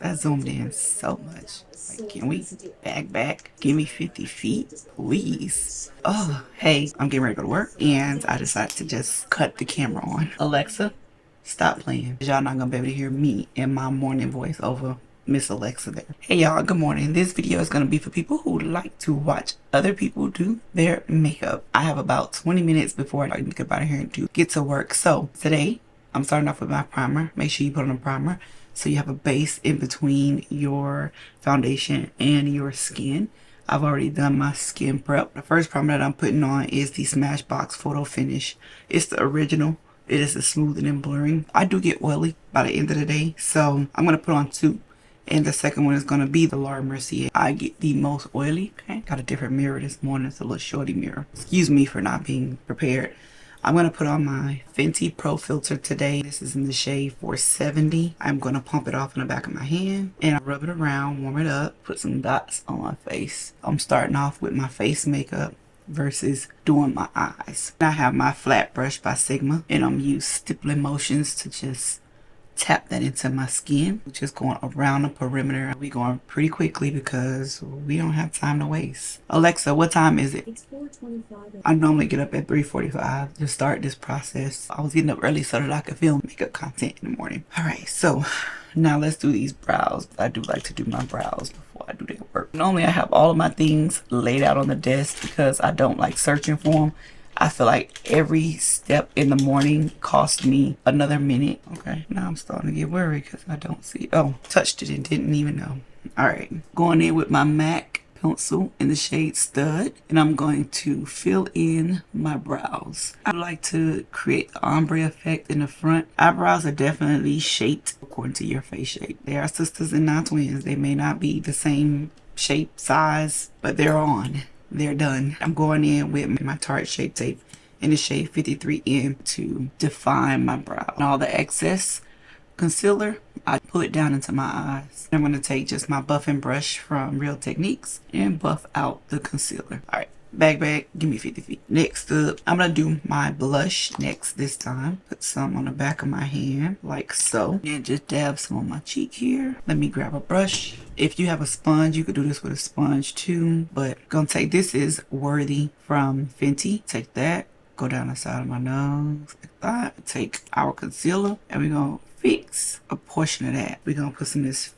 That zoomed in so much. Like, can we back? Give me 50 feet, please. Oh, hey, I'm getting ready to go to work, and I decided to just cut the camera on. Alexa, stop playing. Y'all not gonna be able to hear me and my morning voice over Miss Alexa there. Hey y'all, good morning. This video is gonna be for people who like to watch other people do their makeup. I have about 20 minutes before I get out of here and get to work. So today, I'm starting off with my primer. Make sure you put on a primer so you have a base in between your foundation and your skin. I've already done my skin prep. The first primer that I'm putting on is the Smashbox Photo Finish. It's the original. It is a smoothing and blurring. I do get oily by the end of the day, so I'm going to put on two. And the second one is going to be the Mercier. I get the most oily. Okay, got a different mirror this morning. It's a little shorty mirror. Excuse me for not being prepared. I'm going to put on my Fenty Pro Filter today. This is in the shade 470. I'm going to pump it off in the back of my hand and rub it around, warm it up, put some dots on my face. I'm starting off with my face makeup versus doing my eyes. I have my flat brush by Sigma, and I'm using stippling motions to just tap that into my skin. We're just going around the perimeter. We're going pretty quickly because we don't have time to waste. Alexa, what time is it? It's 4:25. I normally get up at 3:45 to start this process. I was getting up early so that I could film makeup content in the morning. All right, so now let's do these brows. I do like to do my brows before I do their work. Normally I have all of my things laid out on the desk because I don't like searching for them. I feel like every step in the morning cost me another minute. Okay, now I'm starting to get worried because I don't see. Oh, touched it and didn't even know. All right, going in with my MAC pencil in the shade Stud, and I'm going to fill in my brows. I like to create the ombre effect in the front. Eyebrows are definitely shaped according to your face shape. They are sisters and not twins. They may not be the same shape, size, but they're on. They're done. I'm going in with my Tarte Shape Tape in the shade 53M to define my brow. And all the excess concealer, I pull it down into my eyes. I'm going to take just my buffing brush from Real Techniques and buff out the concealer. All right, bag, give me 50 feet. Next up, I'm going to do my blush next this time. Put some on the back of my hand like so. And just dab some on my cheek here. Let me grab a brush. If you have a sponge, you could do this with a sponge too. But gonna take, this is Worthy from Fenty. Take that, go down the side of my nose like that. Take our concealer and we're gonna fix a portion of that. We're gonna put some of this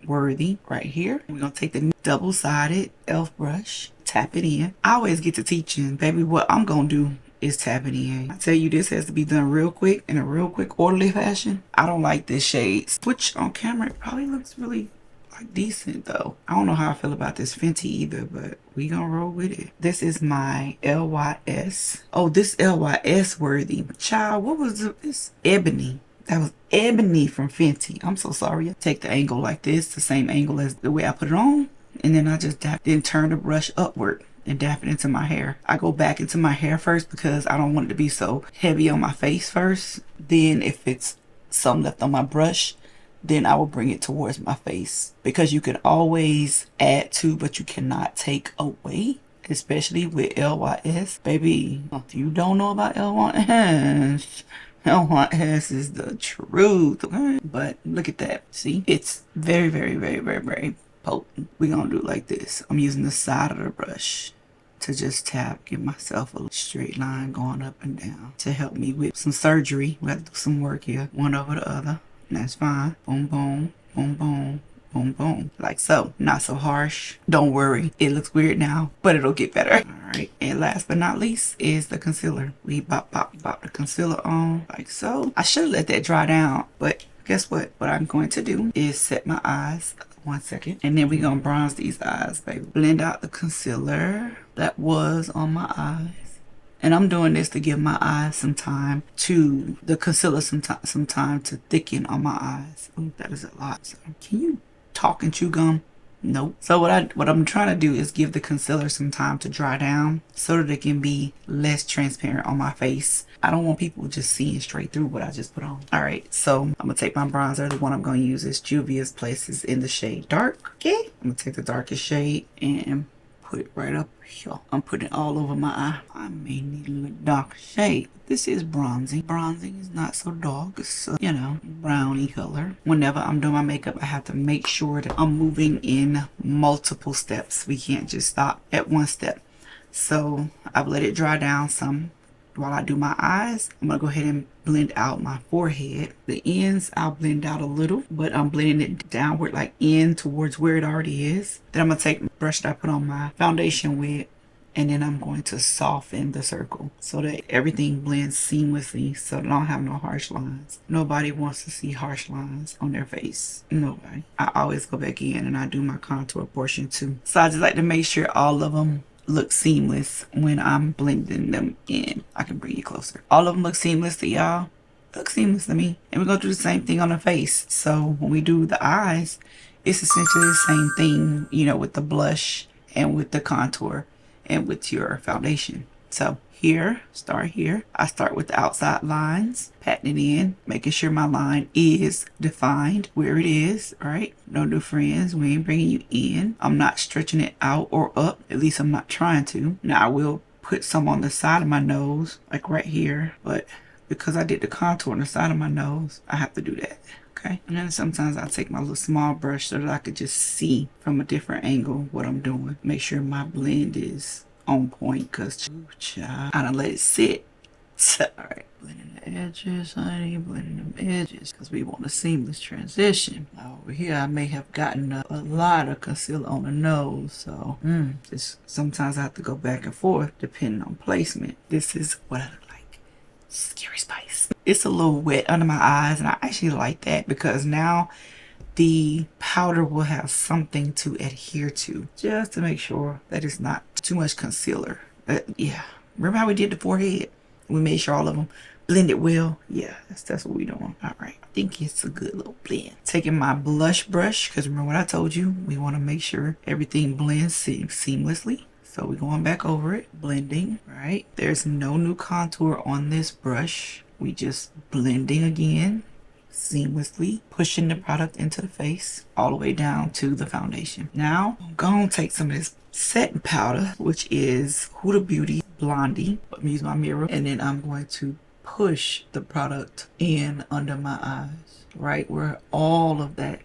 Worthy right here. We're gonna take the double-sided e.l.f. brush, tap it in. I always get to teaching, baby, what I'm gonna do is tap it in. I tell you, this has to be done real quick in a real quick orderly fashion. I don't like this shade, which on camera it probably looks really like decent though. I don't know how I feel about this Fenty either, but we gonna roll with it. This is my LYS. Oh, this LYS Worthy. Child, what was this? Ebony. That was Ebony from Fenty. I'm so sorry. Take the angle like this, the same angle as the way I put it on. And then I just dap, then turn the brush upward and dap it into my hair. I go back into my hair first because I don't want it to be so heavy on my face first. Then if it's some left on my brush, then I will bring it towards my face. Because you can always add to, but you cannot take away. Especially with LYS. Baby, if you don't know about LYS, LYS is the truth, okay? But look at that. See? It's very, very, very, very, very potent. We're gonna do it like this. I'm using the side of the brush to just tap, give myself a straight line going up and down to help me with some surgery. We have to do some work here, one over the other. And that's fine. Boom, boom, boom, boom, boom, boom. Like so. Not so harsh. Don't worry. It looks weird now, but it'll get better. All right. And last but not least is the concealer. We bop the concealer on like so. I should have let that dry down, but guess what? What I'm going to do is set my eyes. 1 second. And then we're gonna bronze these eyes, baby. Blend out the concealer that was on my eyes. And I'm doing this to give my eyes some time to, the concealer some time to thicken on my eyes. Ooh, that is a lot. So, can you talk and chew gum? Nope. So what I'm trying to do is give the concealer some time to dry down so that it can be less transparent on my face. I don't want people just seeing straight through what I just put on. All right, so I'm gonna take my bronzer. The one I'm gonna use is Juvia's Places in the shade Dark. Okay, I'm gonna take the darkest shade and put it right up here. I'm putting it all over my eye. I may need a little dark shade. This is bronzing. Bronzing is not so dark. It's, you know, browny color. Whenever I'm doing my makeup, I have to make sure that I'm moving in multiple steps. We can't just stop at one step. So I've let it dry down some. While I do my eyes, I'm gonna go ahead and blend out my forehead. The ends I'll blend out a little, but I'm blending it downward, like in towards where it already is. Then I'm gonna take the brush that I put on my foundation with, and then I'm going to soften the circle so that everything blends seamlessly, so that I don't have no harsh lines. Nobody wants to see harsh lines on their face. Nobody. I always go back in and I do my contour portion too. So I just like to make sure all of them look seamless when I'm blending them in. I can bring you closer. All of them look seamless to y'all. Look seamless to me. And we're gonna do the same thing on the face. So when we do the eyes, it's essentially the same thing, you know, with the blush and with the contour and with your foundation. So here, start here. I start with the outside lines, patting it in, making sure my line is defined where it is, right? No new friends, we ain't bringing you in. I'm not stretching it out or up, at least I'm not trying to. Now I will put some on the side of my nose, like right here, but because I did the contour on the side of my nose, I have to do that. Okay, and then sometimes I take my little small brush so that I could just see from a different angle what I'm doing. Make sure my blend is on point, because I done let it sit. Alright, blending the edges, honey, blending them edges, because we want a seamless transition. Over here, I may have gotten a lot of concealer on the nose, so just sometimes I have to go back and forth depending on placement. This is what I look like. Scary Spice. It's a little wet under my eyes, and I actually like that because now the powder will have something to adhere to, just to make sure that it's not too much concealer. Yeah, remember how we did the forehead? We made sure all of them blended well. Yeah, that's what we're doing. All right, I think it's a good little blend. Taking my blush brush, because remember what I told you, we want to make sure everything blends seamlessly. So we're going back over it, blending, right? There's no new contour on this brush. We just blending again, seamlessly, pushing the product into the face all the way down to the foundation. Now I'm gonna take some of this setting powder, which is Huda Beauty Blondie. Let me use my mirror, and then I'm going to push the product in under my eyes, right where all of that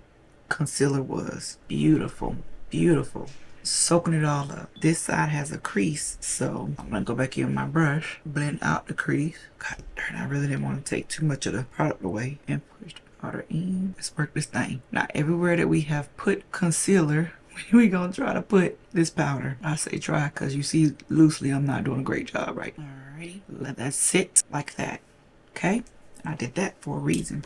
concealer was. Beautiful, beautiful. Soaking it all up. This side has a crease, so I'm gonna go back in with my brush, blend out the crease. God darn, I really didn't want to take too much of the product away, and push the powder in. Let's work this thing. Now everywhere that we have put concealer, we're gonna try to put this powder. I say try because you see loosely I'm not doing a great job, right? Alrighty, let that sit like that. Okay, I did that for a reason,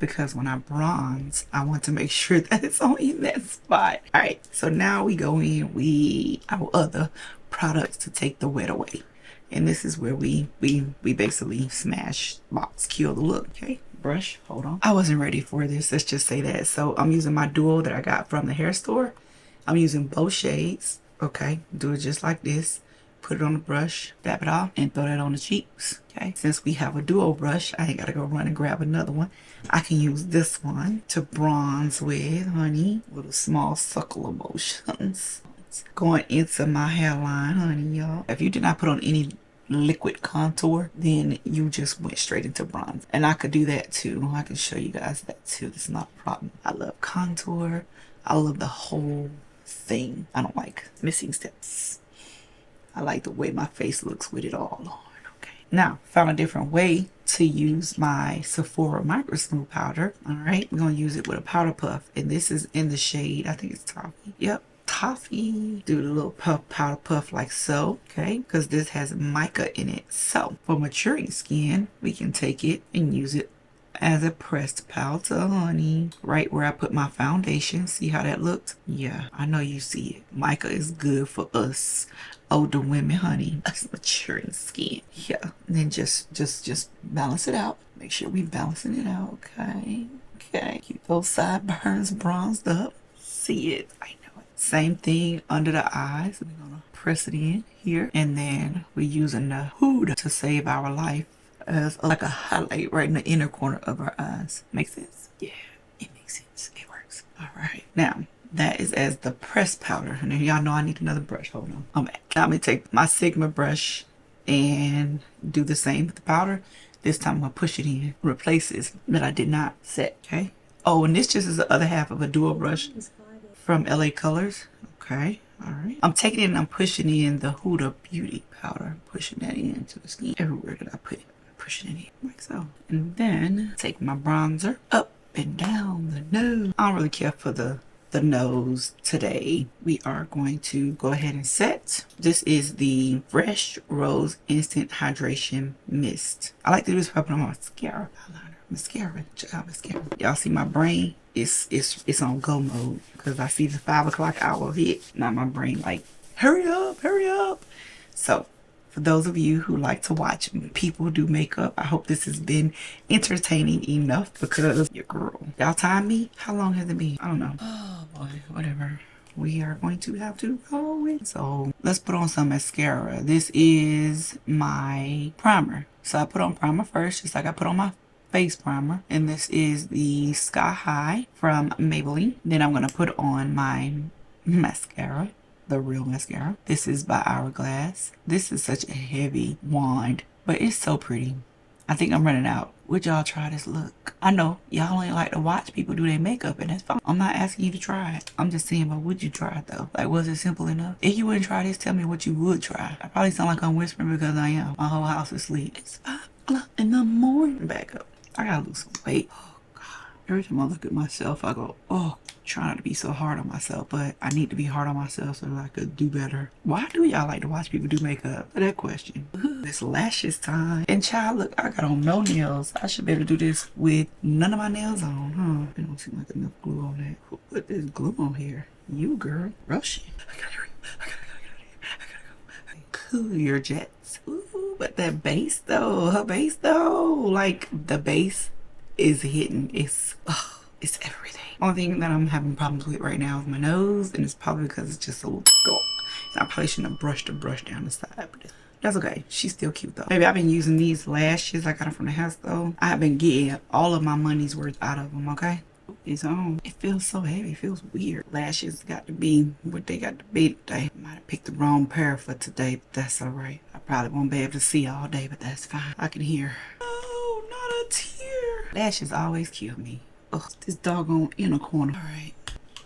because when I bronze, I want to make sure that it's only in that spot. All right, so now we go in with our other products to take the wet away. And this is where we basically Smashbox kill the look. Okay, brush, hold on. I wasn't ready for this, let's just say that. So I'm using my duo that I got from the hair store. I'm using both shades. Okay, do it just like this. Put it on the brush, dab it off, and throw that on the cheeks. Okay, since we have a duo brush, I ain't gotta go run and grab another one. I can use this one to bronze with, honey. Little small circle motions going into my hairline, honey, y'all. If you did not put on any liquid contour, then you just went straight into bronze. And I could do that too. I can show you guys that too. It's not a problem. I love contour. I love the whole thing. I don't like missing steps. I like the way my face looks with it all on. Okay. Now, found a different way to use my Sephora Micro Smooth powder. All right. We're going to use it with a powder puff. And this is in the shade, I think it's Toffee. Yep. Toffee. Do the little powder puff like so. Okay. Because this has mica in it. So, for maturing skin, we can take it and use it as a pressed powder, honey. Right where I put my foundation. See how that looked? Yeah, I know you see it. Mica is good for us older women, honey. Us maturing skin. Yeah. And then just balance it out. Make sure we balancing it out. Okay. Okay. Keep those sideburns bronzed up. See it. I know it. Same thing under the eyes. We're gonna press it in here. And then we're using the Huda to save our life as like a highlight right in the inner corner of our eyes. Make sense? Yeah, it makes sense. It works. All right. Now, That is as the pressed powder. And then y'all know I need another brush. Hold on. I'm back. Now I'm going to take my Sigma brush and do the same with the powder. This time I'm going to push it in. Replaces that I did not set. Okay. Oh, and this just is the other half of a dual brush from LA Colors. Okay. All right. I'm taking it and I'm pushing in the Huda Beauty powder. Pushing that into the skin. Everywhere that I put it. Pushing it in like so. And then take my bronzer up and down the nose. I don't really care for the nose today. We are going to go ahead and set. This is the Fresh Rose Instant Hydration Mist. I like to do this before I put on my mascara. Mascara. Check out mascara. Y'all see my brain? It's on go mode because I see the 5 o'clock hour hit. Now my brain like, hurry up, hurry up. So for those of you who like to watch people do makeup, I hope this has been entertaining enough because your girl. Y'all time me? How long has it been? I don't know. Oh boy, whatever. We are going to have to roll it. So let's put on some mascara. This is my primer. So I put on primer first, just like I put on my face primer. And this is the Sky High from Maybelline. Then I'm going to put on my mascara. The real mascara. This is by Hourglass. This is such a heavy wand, but it's so pretty. I think I'm running out. Would y'all try this look? I know y'all only like to watch people do their makeup, and that's fine. I'm not asking you to try it. I'm just saying, but would you try it though? Like, was it simple enough? If you wouldn't try this, tell me what you would try. I probably sound like I'm whispering because I am. My whole house is asleep. It's 5 o'clock in the morning. Back up. I gotta lose some weight. Oh God. Every time I look at myself, I go, oh. Try not to be so hard on myself, but I need to be hard on myself so that I could do better. Why do y'all like to watch people do makeup? That question. It's lashes time. And child, look, I got on no nails. I should be able to do this with none of my nails on, huh? It don't seem like enough glue on that. Who put this glue on here? You, girl. Rushing. I gotta hurry. I gotta go. Cool your jets. Ooh, but that base though, her base though, like the base is hitting. It's everything. Only thing that I'm having problems with right now is my nose, and it's probably because it's just a little dark. And I probably shouldn't have brushed the brush down the side, but that's okay. She's still cute though. Maybe I've been using these lashes I got them from the house though. I have been getting all of my money's worth out of them, okay? It's on. It feels so heavy. It feels weird. Lashes got to be what they got to be today. Might have picked the wrong pair for today, but that's alright. I probably won't be able to see all day, but that's fine. I can hear. Oh, not a tear. Lashes always kill me. Ugh, this doggone inner corner. All right,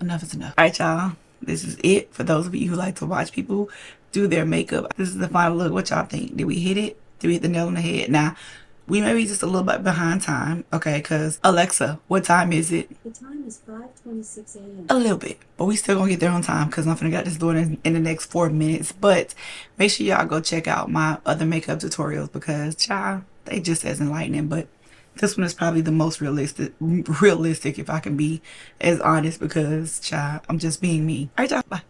enough is enough. All right, y'all, this is it for those of you who like to watch people do their makeup. This is the final look. What y'all think? Did we hit it? Did we hit the nail on the head? Now, we may be just a little bit behind time, okay? Because Alexa, what time is it? The time is 5:26 a.m. A little bit, but we still gonna get there on time because I'm finna get this done in the next 4 minutes. But make sure y'all go check out my other makeup tutorials because, child, they just as enlightening, but this one is probably the most realistic if I can be as honest because, child, I'm just being me. All right, y'all, bye.